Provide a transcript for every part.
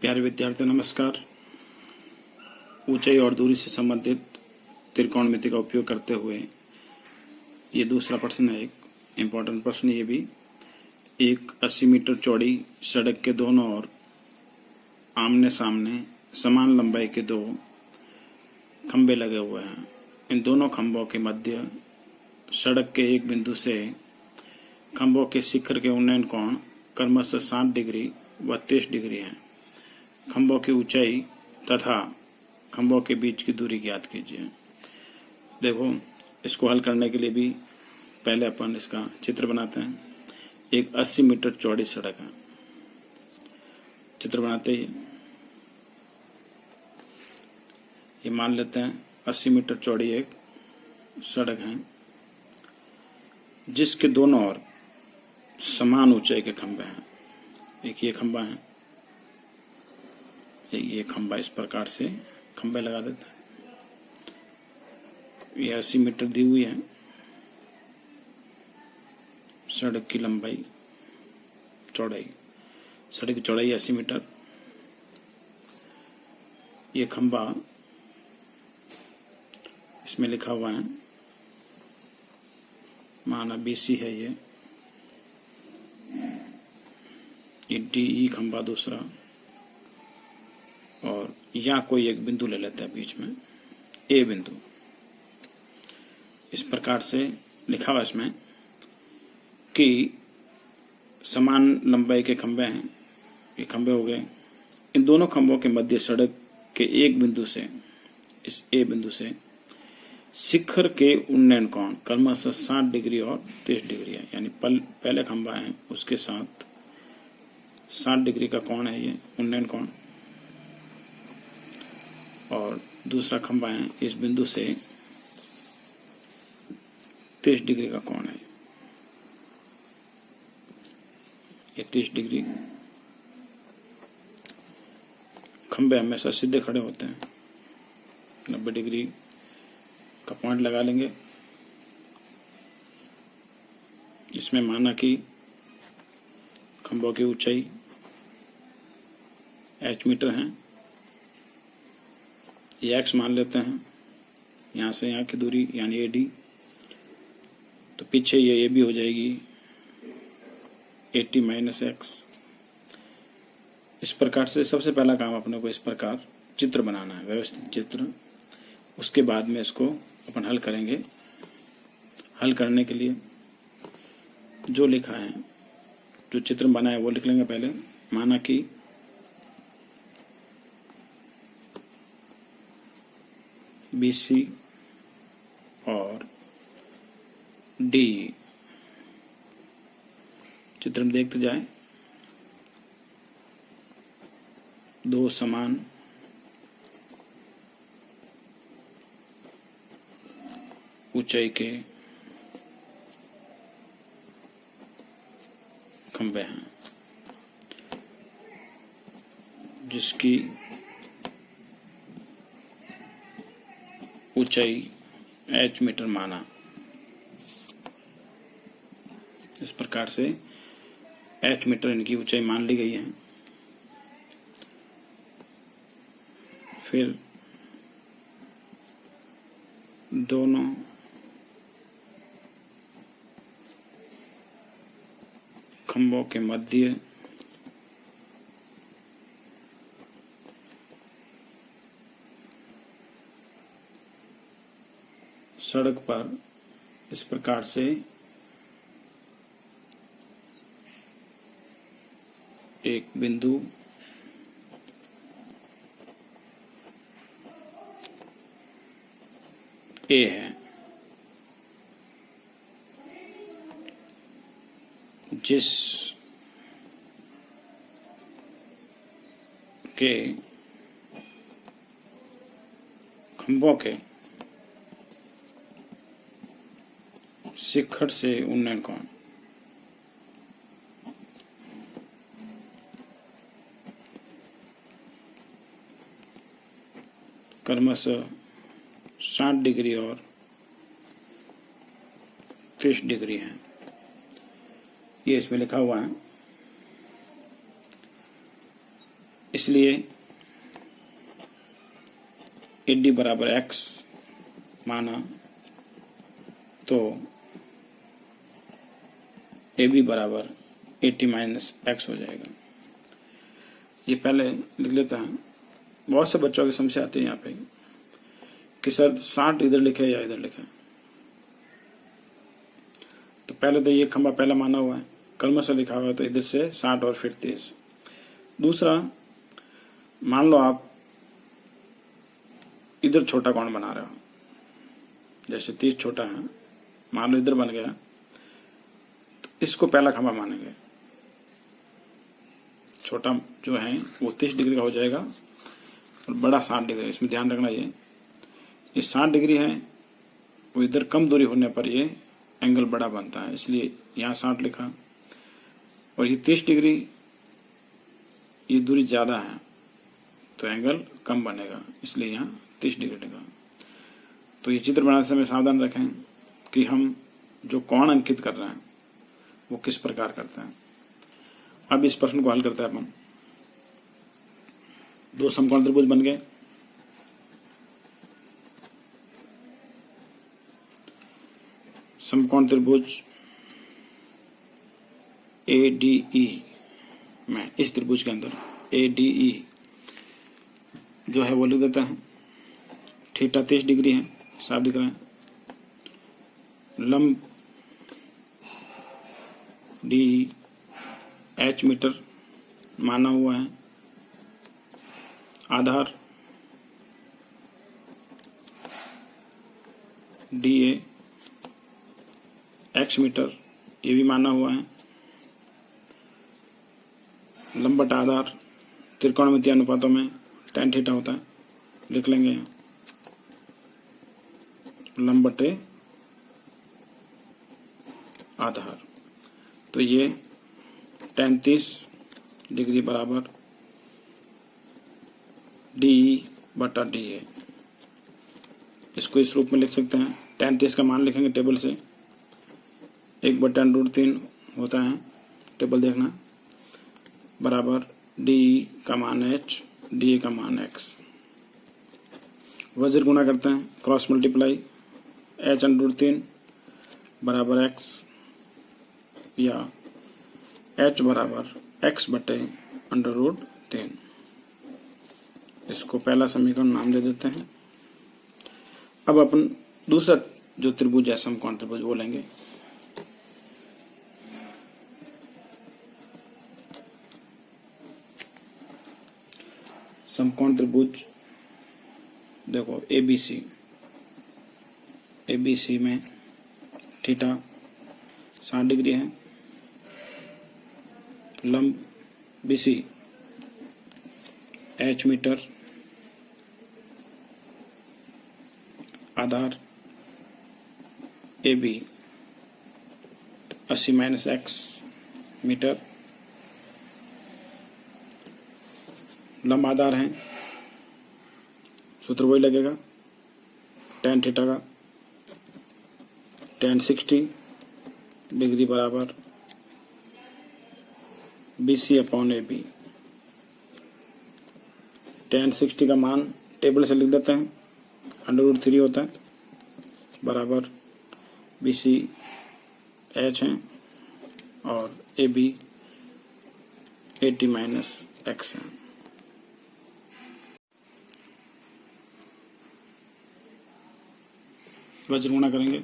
प्यारे विद्यार्थियों नमस्कार। ऊंचाई और दूरी से संबंधित त्रिकोणमिति का उपयोग करते हुए ये दूसरा प्रश्न है। एक इम्पोर्टेंट प्रश्न ये भी। एक 80 मीटर चौड़ी सड़क के दोनों ओर आमने सामने समान लंबाई के दो खंभे लगे हुए हैं। इन दोनों खंभों के मध्य सड़क के एक बिंदु से खंभों के शिखर के उन्नयन कोण क्रमशः 60 डिग्री व 30 डिग्री है। खंभों की ऊंचाई तथा खंभों के बीच की दूरी ज्ञात कीजिए। देखो, इसको हल करने के लिए भी पहले अपन इसका चित्र बनाते हैं। एक 80 मीटर चौड़ी सड़क है। चित्र बनाते ही ये मान लेते हैं 80 मीटर चौड़ी एक सड़क है जिसके दोनों ओर समान ऊंचाई के खंभे हैं। एक ये खंभा है, ये खंभा, इस प्रकार से खंभे लगा देता है। ये 80 मीटर दी हुई है सड़क की लंबाई, चौड़ाई। सड़क की चौड़ाई 80 मीटर। ये खंभा, इसमें लिखा हुआ है माना BC है। ये DE खंभा दूसरा, और यहाँ कोई एक बिंदु ले लेते हैं बीच में, A बिंदु। इस प्रकार से लिखा हुआ इसमें कि समान लंबाई के खंभे हैं। ये खंभे हो गए। इन दोनों खंभों के मध्य सड़क के एक बिंदु से, इस A बिंदु से शिखर के उन्नयन कोण क्रमशः 60 डिग्री और 30 डिग्री है। यानी पहले खंभा है उसके साथ 60 डिग्री का कोण है, ये उन्नयन कोण। और दूसरा खंभा है इस बिंदु से 30 डिग्री का कोण है। ये 30 डिग्री। खंभे हमेशा सीधे खड़े होते हैं। 90 डिग्री का पॉइंट लगा लेंगे। इसमें माना कि खंभों की ऊंचाई h मीटर है। ये x मान लेते हैं। यहाँ से यहाँ की दूरी यानी AD। तो पीछे ये भी हो जाएगी 80 - x। इस प्रकार से सबसे पहला काम अपने को इस प्रकार चित्र बनाना है, व्यवस्थित चित्र। उसके बाद में इसको अपन हल करेंगे। हल करने के लिए जो लिखा है, जो चित्र बना है वो लिख लेंगे पहले। माना कि BC और DE चित्र में देखते जाए। दो समान ऊंचाई के खंभे हैं जिसकी ऊंचाई h मीटर माना। इस प्रकार से h मीटर इनकी ऊंचाई मान ली गई है। फिर दोनों खंभों के मध्य सड़क पर इस प्रकार से एक बिंदु A है जिस के खंभों के शिखर से उन्नयन कोण क्रमशः 60 डिग्री और 30 डिग्री है। ये इसमें लिखा हुआ है। इसलिए AD बराबर x माना तो AB बराबर 80 माइनस एक्स हो जाएगा। ये पहले लिख लेता है। बहुत से बच्चों की समस्या आती है यहाँ पे कि सर 60 इधर लिखे या इधर लिखे। तो पहले तो ये खंबा पहला माना हुआ है, कलम से लिखा हुआ है, तो इधर से 60 और फिर 30। दूसरा, मान लो आप इधर छोटा कोण बना रहे हो, जैसे 30 छोटा है, मान लो इधर बन गया, तो इसको पहला खंबा मानेंगे। छोटा जो है वो 30 डिग्री का हो जाएगा और बड़ा 60 डिग्री। इसमें ध्यान रखना, ये 60 डिग्री है, वो इधर कम दूरी होने पर ये एंगल बड़ा बनता है, इसलिए यहाँ 60 लिखा। और ये 30 डिग्री, ये दूरी ज्यादा है तो एंगल कम बनेगा, इसलिए यहाँ 30 डिग्री लिखा। तो ये चित्र बनाते समय सावधान रखें कि हम जो कोण अंकित कर रहे हैं वो किस प्रकार करते हैं। अब इस प्रश्न को हल करते हैं अपन। दो समकोण त्रिभुज बन गए। समकोण त्रिभुज ADE में, इस त्रिभुज के अंदर ADE जो है वो लिख देता है। थीटा 30 डिग्री है, साफ दिख रहा है। लंब DE H मीटर माना हुआ है। आधार DA X मीटर, ये भी माना हुआ है। लंबट आधार त्रिकोणमितीय अनुपातों में tan थीटा होता है, लिख लेंगे यहाँ लंबटे आधार। तो ये tan 30 डिग्री बराबर DE बटा DA। इसको इस रूप में लिख सकते हैं। tan 30 का मान लिखेंगे टेबल से, 1/√3 होता है, टेबल देखना, बराबर DE का मान H, DA का मान X। वज्र गुणा करते हैं, क्रॉस मल्टीप्लाई, H√3 बराबर X या H बराबर X बटे √3। इसको पहला समीकरण नाम दे देते हैं। अब अपन दूसरा जो त्रिभुज है समकोण त्रिभुज वो लेंगे। समकोण त्रिभुज देखो ABC में थीटा 60 डिग्री है। लंब BC H मीटर, आधार AB 80 माइनस X मीटर, लंब आधार है, सूत्र वही लगेगा tan थीटा का, tan 60 डिग्री बराबर BC अपॉन AB। tan 60 का मान टेबल से लिख देते हैं, √3 होता है, बराबर BC H है और AB 80 माइनस X है। वज्र गुणा करेंगे,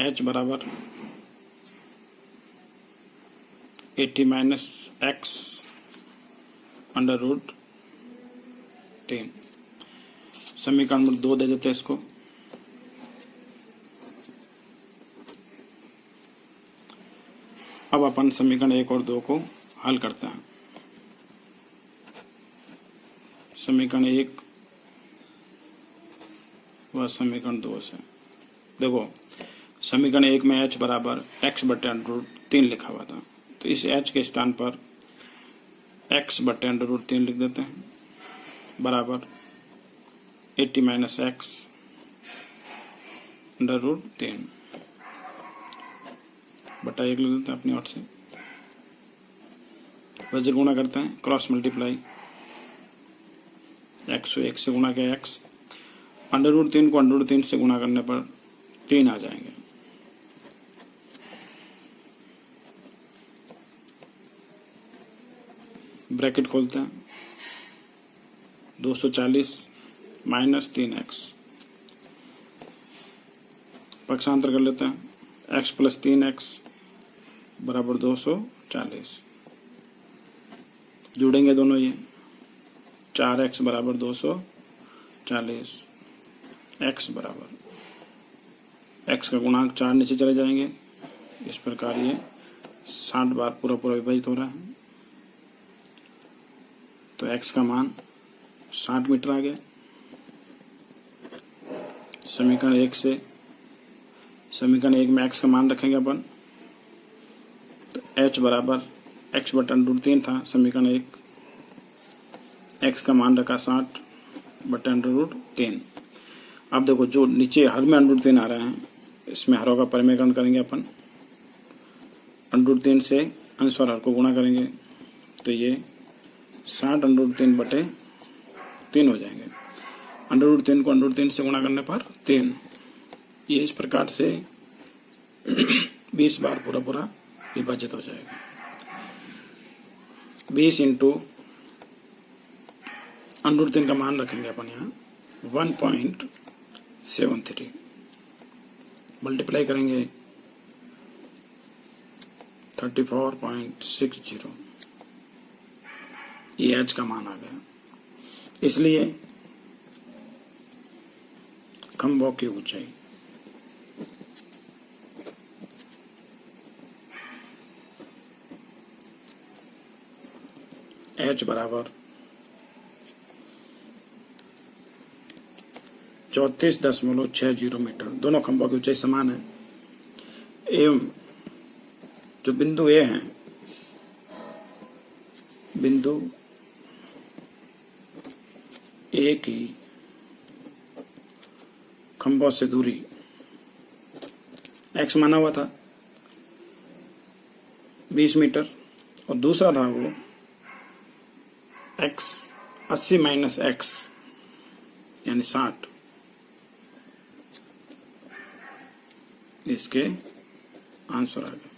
H बराबर 80 माइनस X √3। समीकरण नंबर 2 दे देते हैं इसको। अब अपन समीकरण 1 और 2 को हल करते हैं। समीकरण 1 व समीकरण 2 से देखो, समीकरण 1 में H बराबर X बटे √3 लिखा हुआ था, तो इस H के स्थान पर X बटे √3 लिख देते हैं, बराबर 80 माइनस X √3 बटा 1 लिख देते हैं अपनी ओर से। वज्र गुणा करते हैं, क्रॉस मल्टीप्लाई, x को 1 से गुणा किया x, √3 को √3 से गुणा करने पर 3 आ जाएंगे। ब्रैकेट खोलते हैं, 240 माइनस 3x, पक्षांतर कर लेते हैं, x प्लस 3x बराबर 240, जोड़ेंगे दोनों ये, 4x बराबर 240, x बराबर, x का गुणांक 4 नीचे चले जाएंगे, इस प्रकार ये 60 बार पूरा पूरा विभाजित हो रहा है, तो x का मान 60 मीटर आ गया। समीकरण 1 से समीकरण 1 में x का मान रखेंगे अपन, तो h बराबर x बटा √3 था समीकरण 1, x का मान रखा 60 बटा √3। अब देखो जो नीचे हर में √3 आ रहे हैं, इसमें हरों का परिमेयकरण करेंगे अपन, √3 से अंश और हर को गुणा करेंगे, तो ये 60 √3 बटे 3 हो जाएंगे। √3 को √3 से गुणा करने पर 3, ये इस प्रकार से 20 बार पूरा पूरा विभाजित हो जाएगा। 20 इंटू √3 का मान रखेंगे अपन यहाँ 1.73, मल्टीप्लाई करेंगे 34.60, ये h का मान आ गया। इसलिए खंभों की ऊंचाई h बराबर 34.60 मीटर, दोनों खंभों की ऊंचाई समान है। एवं जो बिंदु ए है, बिंदु ए की खंभों से दूरी x माना हुआ था 20 मीटर, और दूसरा था वो x 80 माइनस x यानी 60, इसके आंसर आ गए।